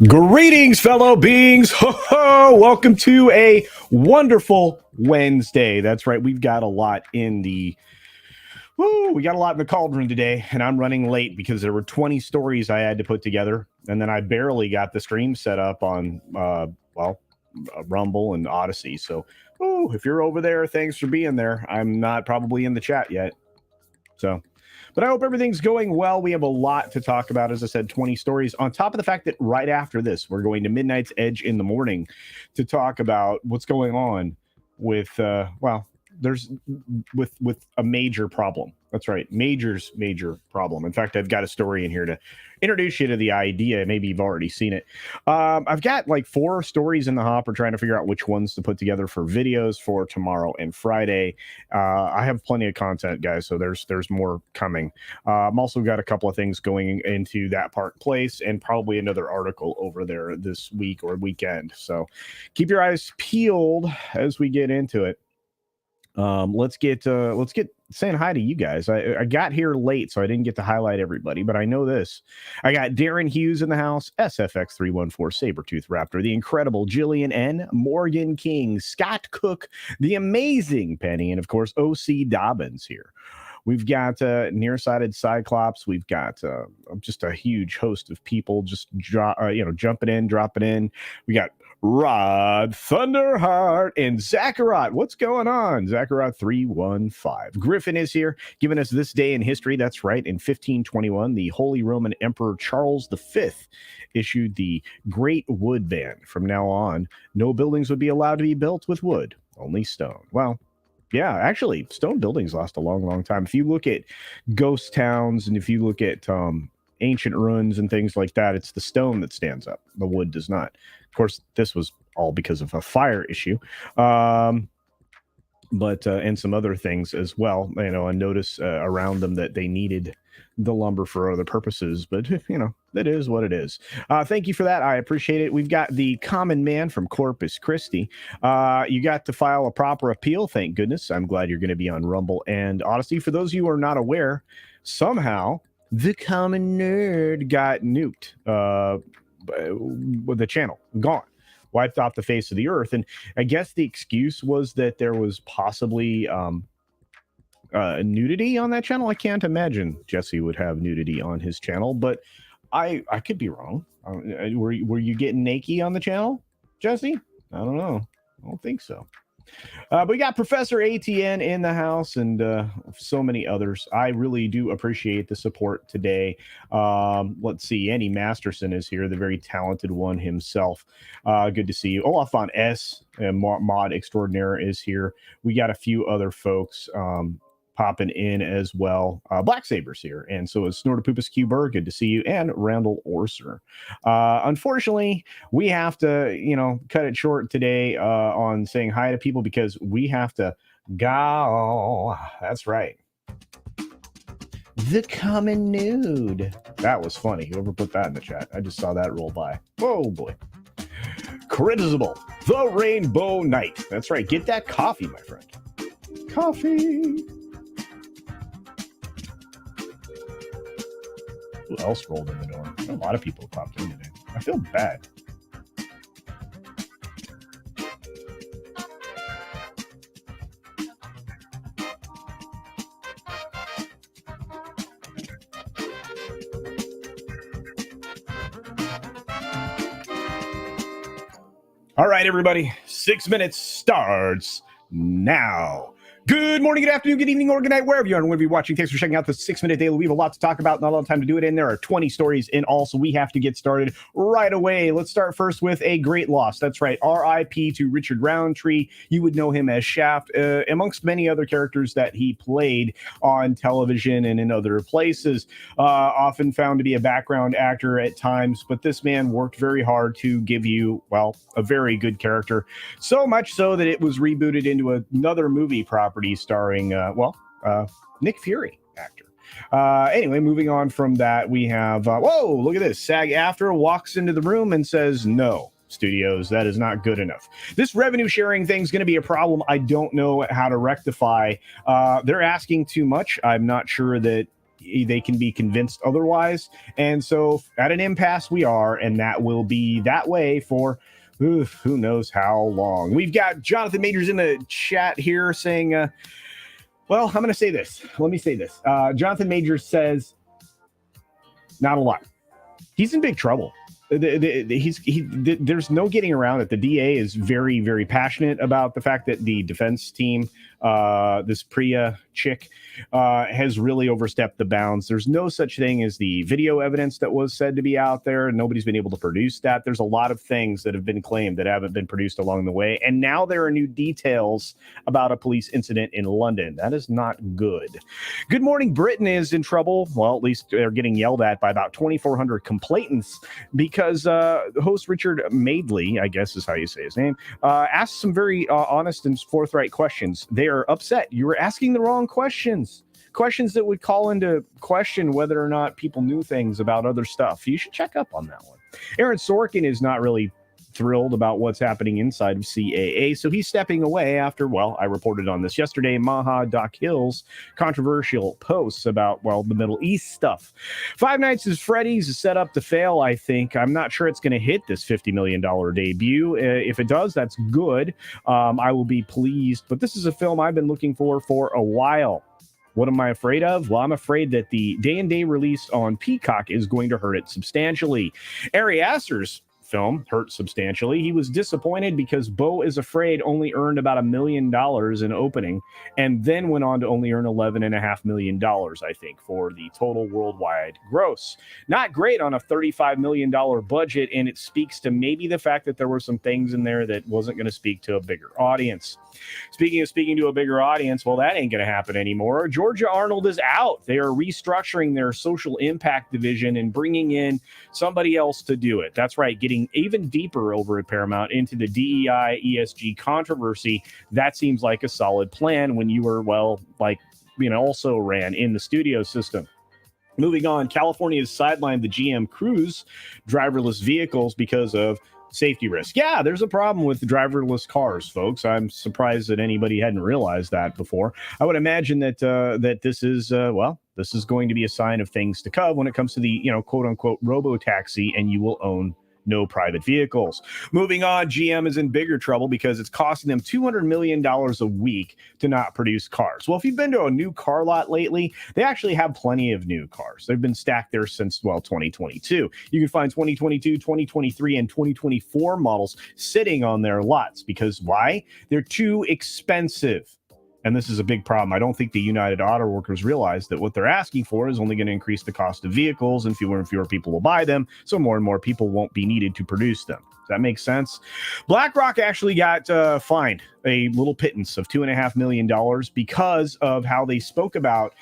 Greetings, fellow beings. Ho, ho. Welcome to a wonderful Wednesday. That's right. We've got a lot in the cauldron today, and I'm running late because there were 20 stories I had to put together, and then I barely got the stream set up on Rumble and Odysee. So, if you're over there, thanks for being there. I'm not probably in the chat yet. But I hope everything's going well. We have a lot to talk about. As I said, 20 stories. On top of the fact that right after this, we're going to Midnight's Edge in the morning to talk about what's going on with, there's with a major problem. That's right. Major problem. In fact, I've got a story in here to introduce you to the idea. Maybe you've already seen it. I've got like 4 stories in the hopper trying to figure out which ones to put together for videos for tomorrow and Friday. I have plenty of content, guys, so there's more coming. I'm also got a couple of things going into that Park Place and probably another article over there this week or weekend. So keep your eyes peeled as we get into it. Let's get saying hi to you guys. I got here late, so I didn't get to highlight everybody, but I know this. I got Darren Hughes in the house, SFX314, Sabretooth Raptor, the incredible Jillian N, Morgan King, Scott Cook, the amazing Penny, and of course, OC Dobbins here. We've got Nearsighted Cyclops. We've got just a huge host of people just jumping in, dropping in. We got Rod Thunderheart and Zacharot. What's going on? Zacharot 315. Griffin is here, giving us this day in history. That's right. In 1521, the Holy Roman Emperor Charles V issued the Great Wood Ban. From now on, no buildings would be allowed to be built with wood, only stone. Well, yeah, actually, stone buildings last a long, long time. If you look at ghost towns and if you look at ancient ruins and things like that, it's the stone that stands up. The wood does not. Of course, this was all because of a fire issue, but and some other things as well. And notice around them that they needed the lumber for other purposes. But that is what it is. Thank you for that. I appreciate it. We've got the common man from Corpus Christi. You got to file a proper appeal. Thank goodness. I'm glad you're going to be on Rumble and Odysee. For those of you who are not aware, somehow the common nerd got nuked. With the channel gone, wiped off the face of the earth. And I guess the excuse was that there was possibly nudity on that channel. I can't imagine Jesse would have nudity on his channel, but I could be wrong. Were you getting naked on the channel, Jesse? I don't know. I don't think so. But we got Professor ATN in the house and so many others. I really do appreciate the support today. Let's see. Andy Masterson is here, the very talented one himself. Good to see you. Olafon S, mod extraordinaire, is here. We got a few other folks popping in as well. Black Saber's here, and so is Snortopupus Cuber. Good to see you, and Randall Orser. Unfortunately, we have to, cut it short today on saying hi to people because we have to go. That's right. The common nude. That was funny. Whoever put that in the chat, I just saw that roll by. Oh boy. Critizable, the Rainbow Knight. That's right. Get that coffee, my friend. Coffee. Who else rolled in the door? A lot of people popped in today. I feel bad. All right, everybody. 6 minutes starts now. Good morning, good afternoon, good evening, or good night, wherever you are and wherever you're watching. Thanks for checking out the 6 Minute Daily. We have a lot to talk about, not a lot of time to do it in. There are 20 stories in all, so we have to get started right away. Let's start first with a great loss. That's right, R.I.P. to Richard Roundtree. You would know him as Shaft, amongst many other characters that he played on television and in other places. Often found to be a background actor at times, but this man worked very hard to give you, a very good character. So much so that it was rebooted into another movie property starring, Nick Fury, actor. Anyway, moving on from that, we have, whoa, look at this. SAG-AFTRA walks into the room and says, no, studios, that is not good enough. This revenue sharing thing is going to be a problem. I don't know how to rectify. They're asking too much. I'm not sure that they can be convinced otherwise. And so at an impasse we are, and that will be that way for who knows how long. We've got Jonathan Majors in the chat here saying, well, I'm going to say this. Let me say this. Jonathan Majors says, not a lot. He's in big trouble. There's no getting around it. The DA is very, very passionate about the fact that the defense team, this Priya chick, has really overstepped the bounds. There's no such thing as the video evidence that was said to be out there. Nobody's been able to produce that. There's a lot of things that have been claimed that haven't been produced along the way. And now there are new details about a police incident in London. That is not good. Good Morning Britain is in trouble. Well, at least they're getting yelled at by about 2,400 complainants because host Richard Madeley, I guess is how you say his name, asked some very honest and forthright questions. They are upset. You were asking the wrong questions that would call into question whether or not people knew things about other stuff. You should check up on that one. Aaron Sorkin is not really thrilled about what's happening inside of CAA, so he's stepping away after, well, I reported on this yesterday, Maha Dakhil's controversial posts about, well, the Middle East stuff. Five Nights at Freddy's is set up to fail, I think. I'm not sure it's going to hit this $50 million debut. If it does, that's good. I will be pleased, but this is a film I've been looking for a while. What am I afraid of? Well, I'm afraid that the day-and-day release on Peacock is going to hurt it substantially. Ari Aster's film hurt substantially. He was disappointed because Beau is Afraid only earned about $1 million in opening and then went on to only earn $11.5 million, I think, for the total worldwide gross. Not great on a $35 million budget, and it speaks to maybe the fact that there were some things in there that wasn't going to speak to a bigger audience. Speaking of speaking to a bigger audience, well, that ain't going to happen anymore. Georgia Arnold is out. They are restructuring their social impact division and bringing in somebody else to do it. That's right, getting even deeper over at Paramount into the DEI ESG controversy. That seems like a solid plan when you were, well, like, also ran in the studio system. Moving on, California has sidelined the GM Cruise driverless vehicles because of safety risk. Yeah, there's a problem with driverless cars, folks. I'm surprised that anybody hadn't realized that before. I would imagine that this is this is going to be a sign of things to come when it comes to the quote unquote robo-taxi, and you will own no private vehicles. Moving on, GM is in bigger trouble because it's costing them $200 million a week to not produce cars. Well, if you've been to a new car lot lately, they actually have plenty of new cars. They've been stacked there since, 2022. You can find 2022, 2023, and 2024 models sitting on their lots because why? They're too expensive. And this is a big problem. I don't think the United Auto Workers realize that what they're asking for is only going to increase the cost of vehicles, and fewer and fewer people will buy them, so more and more people won't be needed to produce them. Does that make sense? BlackRock actually got fined a little pittance of $2.5 million because of how they spoke about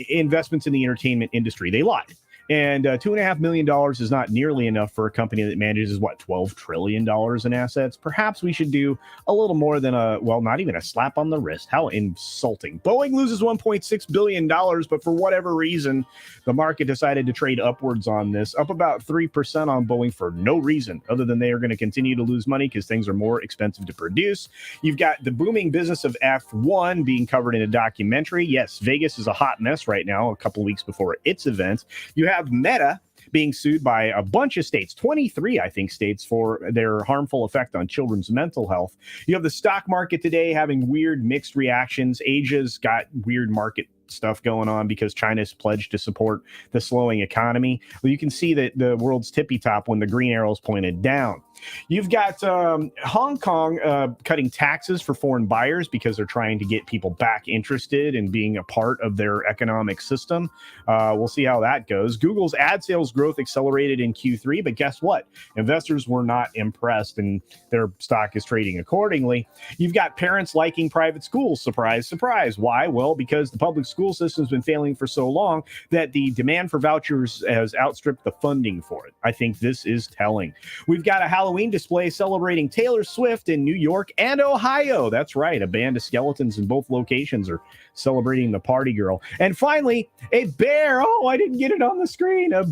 investments in the entertainment industry. They lied. And $2.5 million is not nearly enough for a company that manages, $12 trillion in assets. Perhaps we should do a little more than not even a slap on the wrist. How insulting. Boeing loses $1.6 billion, but for whatever reason, the market decided to trade upwards on this, up about 3% on Boeing for no reason other than they are going to continue to lose money because things are more expensive to produce. You've got the booming business of F1 being covered in a documentary. Yes, Vegas is a hot mess right now, a couple of weeks before its event. You have Meta being sued by a bunch of states, 23, I think, states for their harmful effect on children's mental health. You have the stock market today having weird mixed reactions. Asia's got weird market stuff going on because China's pledged to support the slowing economy. Well, you can see that the world's tippy top when the green arrow's pointed down. You've got Hong Kong cutting taxes for foreign buyers because they're trying to get people back interested in being a part of their economic system. We'll see how that goes. Google's ad sales growth accelerated in Q3, but guess what? Investors were not impressed, and their stock is trading accordingly. You've got parents liking private schools. Surprise, surprise. Why? Well, because the public school system's been failing for so long that the demand for vouchers has outstripped the funding for it. I think this is telling. We've got a Halloween display celebrating Taylor Swift in New York and Ohio. That's right. A band of skeletons in both locations are celebrating the party girl. And finally, a bear. Oh, I didn't get it on the screen. A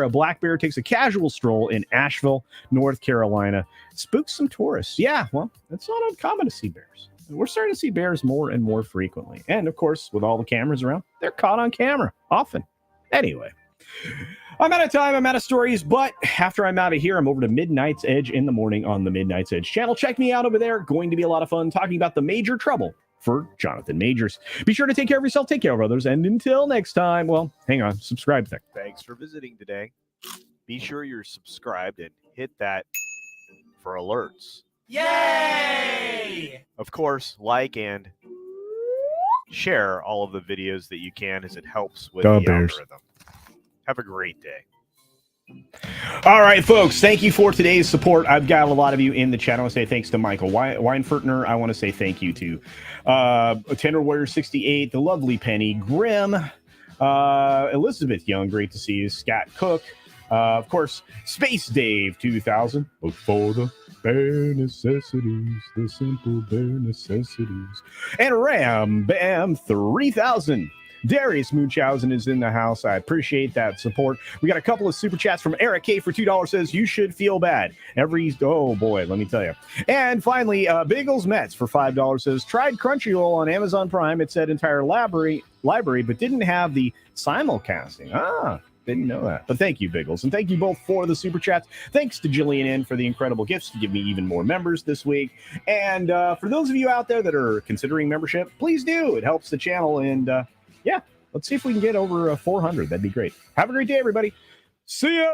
black bear takes a casual stroll in Asheville, North Carolina. Spooks some tourists. Yeah, well, it's not uncommon to see bears. we're starting to see bears more and more frequently. And of course, with all the cameras around, they're caught on camera often. Anyway, I'm out of time. I'm out of stories. But after I'm out of here, I'm over to Midnight's Edge in the morning on the Midnight's Edge channel. Check me out over there. Going to be a lot of fun talking about the major trouble for Jonathan Majors. Be sure to take care of yourself. Take care of others. And until next time, well, hang on. Subscribe. Thanks for visiting today. Be sure you're subscribed and hit that for alerts. Yay! Of course, like and share all of the videos that you can, as it helps with the algorithm. Have a great day. All right, folks, thank you for today's support. I've got a lot of you in the chat. I want to say thanks to Michael Weinfertner. I want to say thank you to Tender Warrior 68, the lovely Penny Grimm, Elizabeth Young, great to see you, Scott Cook, of course, Space Dave 2000, but for the bare necessities, the simple bare necessities, and Ram Bam 3000. Darius Munchausen is in the house. I appreciate that support. We got a couple of super chats from Eric K for $2 says, you should feel bad. Oh boy, let me tell you. And finally, Bagels Mets for $5 says, tried Crunchyroll on Amazon Prime. It said entire library, but didn't have the simulcasting. Didn't know that. But thank you, Biggles. And thank you both for the super chats. Thanks to Jillian N for the incredible gifts to give me even more members this week. And for those of you out there that are considering membership, please do. It helps the channel. And yeah, let's see if we can get over 400. That'd be great. Have a great day, everybody. See ya.